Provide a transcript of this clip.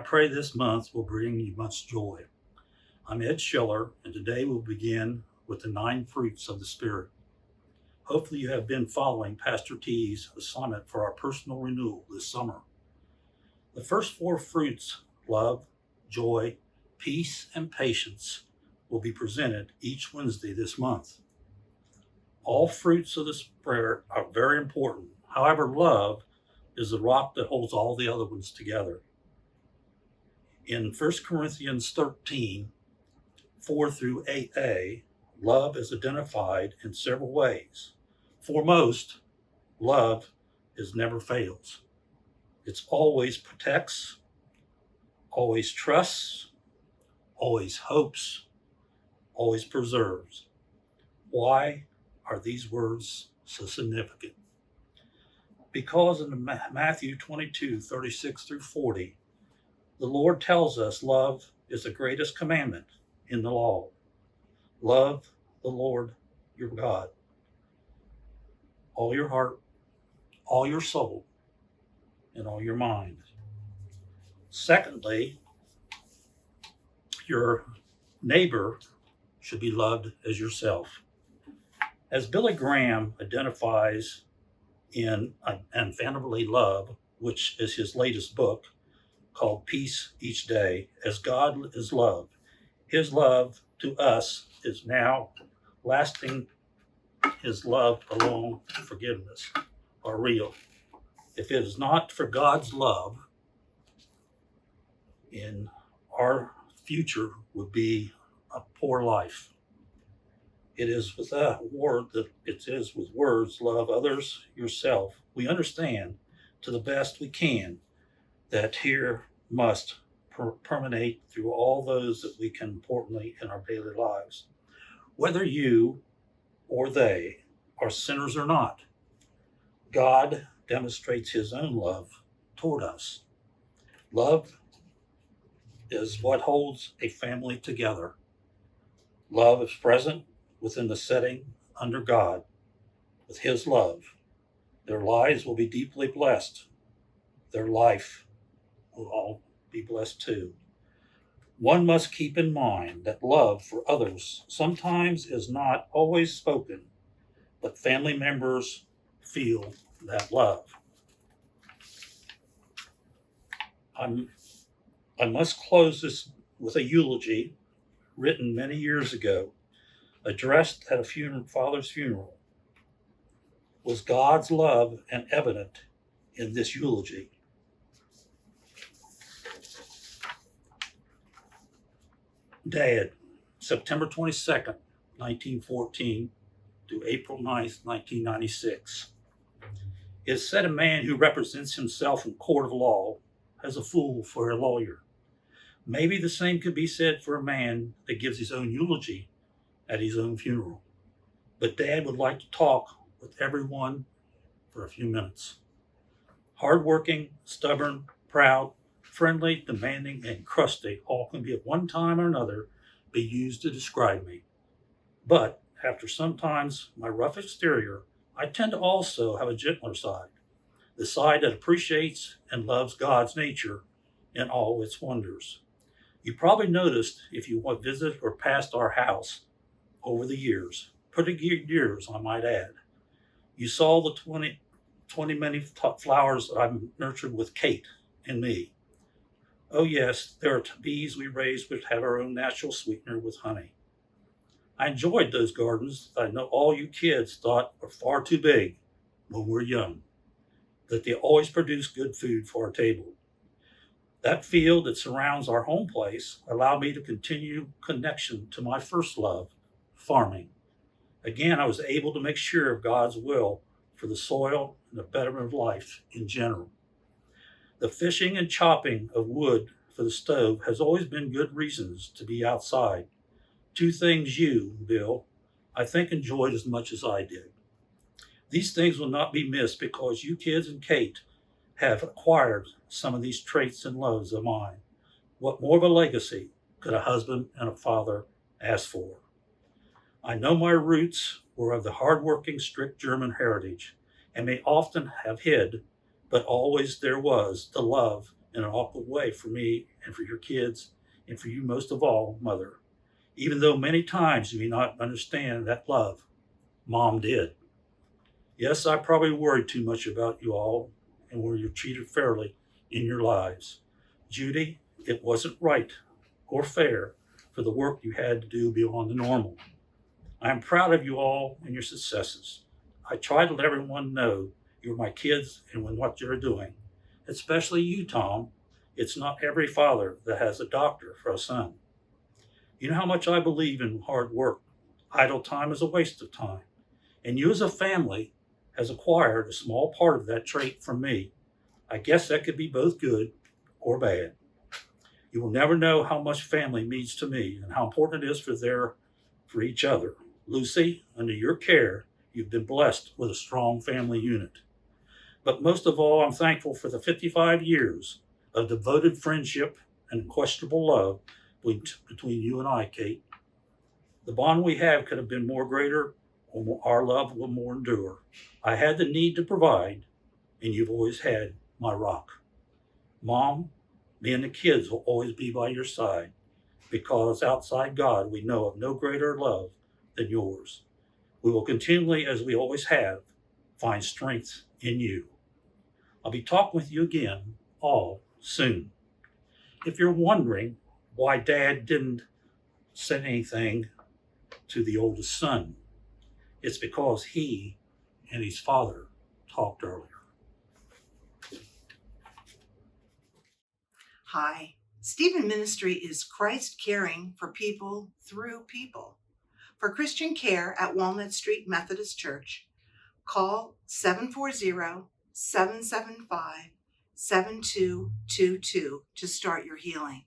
pray this month will bring you much joy. I'm Ed Schiller, and today we'll begin with the 9 fruits of the Spirit. Hopefully, you have been following Pastor T's assignment for our personal renewal this summer. The first 4 fruits, love, joy, peace, and patience, will be presented each Wednesday this month. All fruits of the Spirit are very important. However, love is the rock that holds all the other ones together. In 1 Corinthians 13, 4 through 8a, love is identified in several ways. Foremost, love never fails. It always protects, always trusts, always hopes, always preserves. Why are these words so significant? Because in Matthew 22, 36 through 40, the Lord tells us love is the greatest commandment in the law. Love the Lord your God, all your heart, all your soul, and all your mind. Secondly, your neighbor should be loved as yourself. As Billy Graham identifies in Unfathomably Love, which is his latest book called Peace Each Day, as God is love, his love to us is now lasting. His love alone, forgiveness, are real. If it is not for God's love, in our future would be a poor life. It is with a word that it is with words, love others, yourself. We understand to the best we can that here must permeate through all those that we can importantly in our daily lives. Whether you or they are sinners or not, God demonstrates his own love toward us. Love is what holds a family together. Love is present within the setting under God. With his love, their lives will be deeply blessed. Their life will all be blessed too. One must keep in mind that love for others sometimes is not always spoken, but family members feel that love. I must close this with a eulogy written many years ago, addressed at a father's funeral. Was God's love and evident in this eulogy? Dad, September 22nd, 1914 to April 9th, 1996. It is said a man who represents himself in court of law has a fool for a lawyer. Maybe the same could be said for a man that gives his own eulogy at his own funeral. But Dad would like to talk with everyone for a few minutes. Hardworking, stubborn, proud, friendly, demanding, and crusty all can be at one time or another be used to describe me. But after sometimes my rough exterior, I tend to also have a gentler side, the side that appreciates and loves God's nature and all its wonders. You probably noticed if you visited or passed our house over the years, pretty good years I might add, you saw the 20 many flowers that I've nurtured with Kate and me. Oh yes, there are bees we raised which have our own natural sweetener with honey. I enjoyed those gardens that I know all you kids thought were far too big when we were young, that they always produce good food for our table. That field that surrounds our home place allowed me to continue connection to my first love, farming. Again, I was able to make sure of God's will for the soil and the betterment of life in general. The fishing and chopping of wood for the stove has always been good reasons to be outside. 2 things you, Bill, I think enjoyed as much as I did. These things will not be missed because you kids and Kate have acquired some of these traits and loves of mine. What more of a legacy could a husband and a father ask for? I know my roots were of the hardworking, strict German heritage, and may often have hid, but always there was the love in an awkward way for me and for your kids, and for you most of all, Mother. Even though many times you may not understand that love, Mom did. Yes, I probably worried too much about you all and were you treated fairly in your lives. Judy, it wasn't right or fair for the work you had to do beyond the normal. I am proud of you all and your successes. I try to let everyone know you're my kids and what you're doing, especially you, Tom. It's not every father that has a doctor for a son. You know how much I believe in hard work. Idle time is a waste of time. And you as a family has acquired a small part of that trait from me. I guess that could be both good or bad. You will never know how much family means to me and how important it is for each other. Lucy, under your care, you've been blessed with a strong family unit. But most of all, I'm thankful for the 55 years of devoted friendship and unquestionable love between you and I, Kate. The bond we have could have been more greater, or our love will more endure. I had the need to provide, and you've always had my rock. Mom, me and the kids will always be by your side, because outside God, we know of no greater love than yours. We will continually, as we always have, find strength in you. I'll be talking with you again all soon. If you're wondering why Dad didn't say anything to the oldest son, it's because he and his father talked earlier. Hi. Stephen Ministry is Christ caring for people through people. For Christian care at Walnut Street Methodist Church, call 740-775-7222 to start your healing.